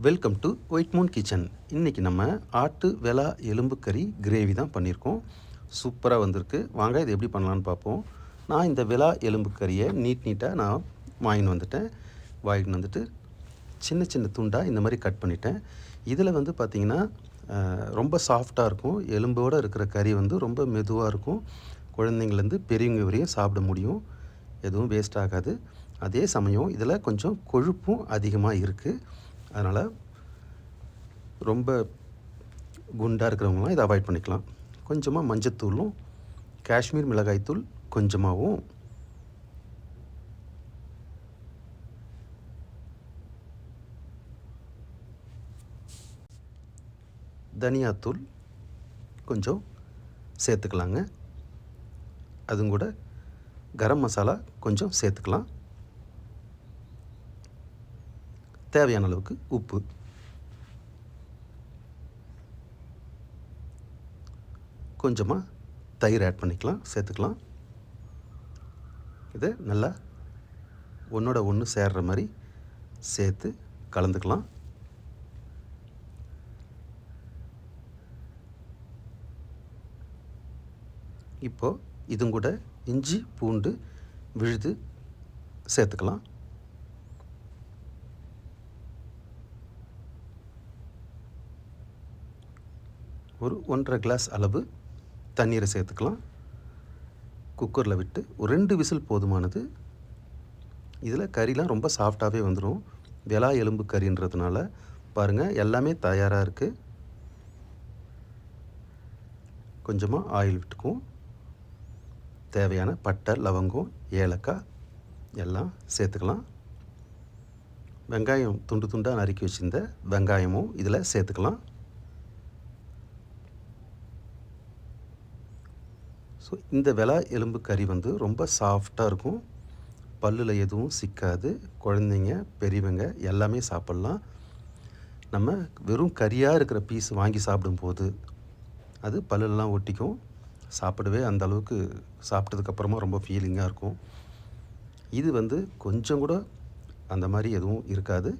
Welcome to white Moon kitchen. இன்றைக்கி நம்ம ஆட்டு வெலா எலும்பு கறி கிரேவி தான் பண்ணியிருக்கோம். சூப்பராக வந்திருக்கு. வாங்க இது எப்படி பண்ணலான்னு பார்ப்போம். நான் இந்த வெலா எலும்பு கறியை நீட்டாக நான் வாங்கிட்டு வந்துட்டு சின்ன சின்ன துண்டாக இந்த மாதிரி கட் பண்ணிட்டேன். இதில் வந்து பார்த்திங்கன்னா ரொம்ப சாஃப்டாக இருக்கும். எலும்போடு இருக்கிற கறி வந்து ரொம்ப மெதுவாக இருக்கும். குழந்தைங்கள்லேருந்து பெரியவங்க வரையும் சாப்பிட முடியும். எதுவும் வேஸ்ட் ஆகாது. அதே சமயம் இதில் கொஞ்சம் கொழுப்பும் அதிகமாக இருக்குது. அதனால் ரொம்ப குண்டாக இருக்கிறவங்களாம் இதை அவாய்ட் பண்ணிக்கலாம். கொஞ்சமாக மஞ்சத்தூளும் காஷ்மீர் மிளகாய்த்தூள் கொஞ்சமாகவும், தனியாத்தூள் கொஞ்சம் சேர்த்துக்கலாங்க. அதுவும் கூட கரம் மசாலா கொஞ்சம் சேர்த்துக்கலாம். தேவையான அளவுக்கு உப்பு, கொஞ்சமாக தயிர் ஆட் பண்ணிக்கலாம், சேர்த்துக்கலாம். இதை நல்லா ஒன்றோட ஒன்று சேர்கிற மாதிரி சேர்த்து கலந்துக்கலாம். இப்போது இதுவும் கூட இஞ்சி பூண்டு விழுது சேர்த்துக்கலாம். ஒரு 1.5 கிளாஸ் அளவு தண்ணீரை சேர்த்துக்கலாம். குக்கரில் விட்டு ஒரு 2 விசில் போதுமானது. இதில் கறிலாம் ரொம்ப சாஃப்டாகவே வந்துடும். வெலா எலும்பு கறின்றதுனால பாருங்கள், எல்லாமே தயாராக இருக்குது. கொஞ்சமாக ஆயில் விட்டுக்குவோம். தேவையான பட்டை, லவங்கம், ஏலக்காய் எல்லாம் சேர்த்துக்கலாம். வெங்காயம் துண்டு துண்டாக நறுக்கி வச்சுருந்த வெங்காயமும் இதில் சேர்த்துக்கலாம். ஸோ இந்த வெலா எலும்பு கறி வந்து ரொம்ப சாஃப்டாக இருக்கும். பல்லில் எதுவும் சிக்காது. குழந்தைங்க, பெரியவங்க எல்லாமே சாப்பிட்லாம். நம்ம வெறும் கறியாக இருக்கிற பீஸ் வாங்கி சாப்பிடும்போது அது பல்லெல்லாம் ஒட்டிக்கும். சாப்பிடவே அந்த அளவுக்கு சாப்பிட்டதுக்கப்புறமா ரொம்ப ஃபீலிங்காக இருக்கும். இது வந்து கொஞ்சம் கூட அந்த மாதிரி எதுவும் இருக்காது.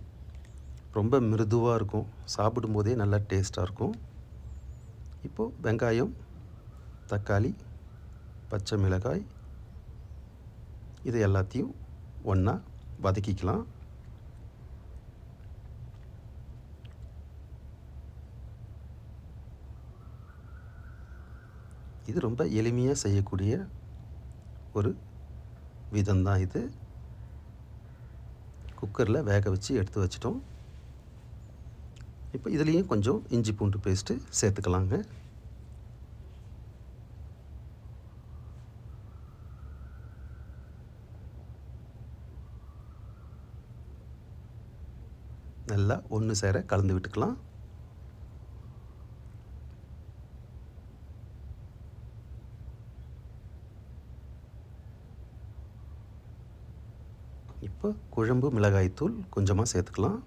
ரொம்ப மிருதுவாக இருக்கும். சாப்பிடும்போதே நல்லா டேஸ்ட்டாக இருக்கும். இப்போது வெங்காயம், தக்காளி, பச்சை மிளகாய் இது எல்லாத்தையும் ஒன்றா வதக்கிக்கலாம். இது ரொம்ப எளிமையாக செய்யக்கூடிய ஒரு விதம்தான் இது. குக்கரில் வேக வச்சு எடுத்து வச்சிட்டோம். இப்போ இதுலேயும் கொஞ்சம் இஞ்சி பூண்டு பேஸ்ட்டு சேர்த்துக்கலாங்க. நல்லா ஒன்று சேர கலந்து விட்டுக்கலாம். இப்போ குழம்பு மிளகாய்த்தூள் கொஞ்சமாக சேர்த்துக்கலாம்.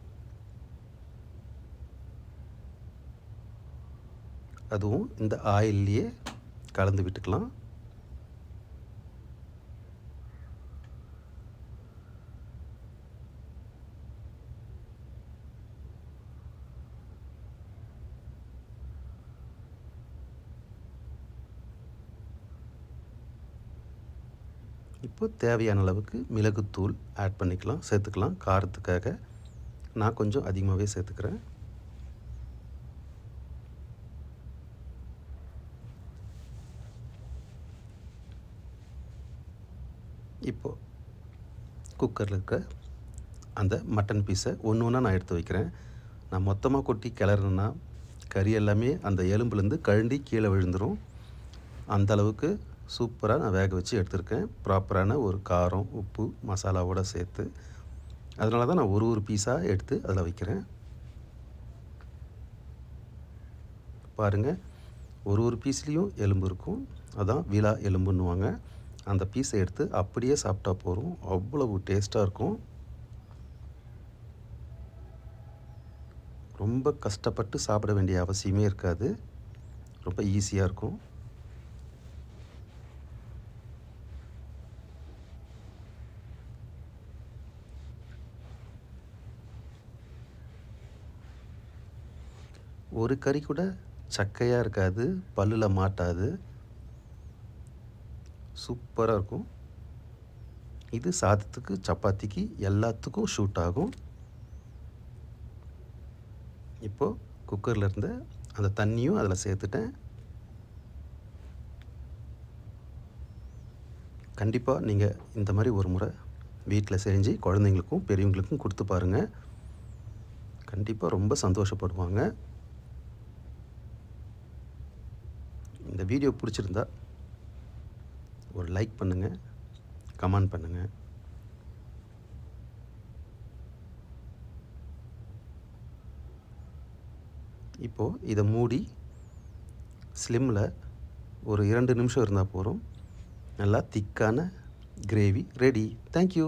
அதுவும் இந்த ஆயில்லையே கலந்து விட்டுக்கலாம். இப்போ தேவையான அளவுக்கு மிளகுத்தூள் ஆட் பண்ணிக்கலாம், சேர்த்துக்கலாம். காரத்துக்காக நான் கொஞ்சம் அதிகமாகவே சேர்த்துக்கிறேன். இப்போது குக்கரில் இருக்க அந்த மட்டன் பீஸை ஒன்று ஒன்றா நான் எடுத்து வைக்கிறேன். நான் மொத்தமாக கொட்டி கிளறுனா கறி எல்லாமே அந்த எலும்புலேருந்து கழண்டி கீழே விழுந்துடும். அந்த அளவுக்கு சூப்பராக நான் வேக வச்சு எடுத்திருக்கேன். ப்ராப்பரான ஒரு காரம், உப்பு, மசாலாவோடு சேர்த்து. அதனால தான் நான் ஒரு பீஸாக எடுத்து அதில் வைக்கிறேன். பாருங்கள், ஒரு பீஸ்லேயும் எலும்பு இருக்கும். அதான் விலா எலும்புன்னுவாங்க. அந்த பீஸை எடுத்து அப்படியே சாப்பிட்டா போதும். அவ்வளவு டேஸ்ட்டாக இருக்கும். ரொம்ப கஷ்டப்பட்டு சாப்பிட வேண்டிய அவசியமே இருக்காது. ரொம்ப ஈஸியாக இருக்கும். ஒரு கறி கூட சக்கையாக இருக்காது, பல்லில் மாட்டாது. சூப்பராக இருக்கும். இது சாதத்துக்கு, சப்பாத்திக்கு எல்லாத்துக்கும் ஷூட் ஆகும். இப்போது குக்கரில் இருந்த அந்த தண்ணியும் அதில் சேர்த்துட்டேன். கண்டிப்பாக நீங்கள் இந்த மாதிரி ஒரு முறை வீட்டில் செஞ்சு குழந்தைங்களுக்கும் பெரியவங்களுக்கும் கொடுத்து பாருங்கள். கண்டிப்பாக ரொம்ப சந்தோஷப்படுவாங்க. இந்த வீடியோ பிடிச்சிருந்தா ஒரு லைக் பண்ணுங்கள், கமெண்ட் பண்ணுங்கள். இப்போது இதை மூடி ஸ்லிம்மில் ஒரு 2 நிமிஷம் இருந்தால் போதும். நல்லா திக்கான கிரேவி ரெடி. தேங்க்யூ.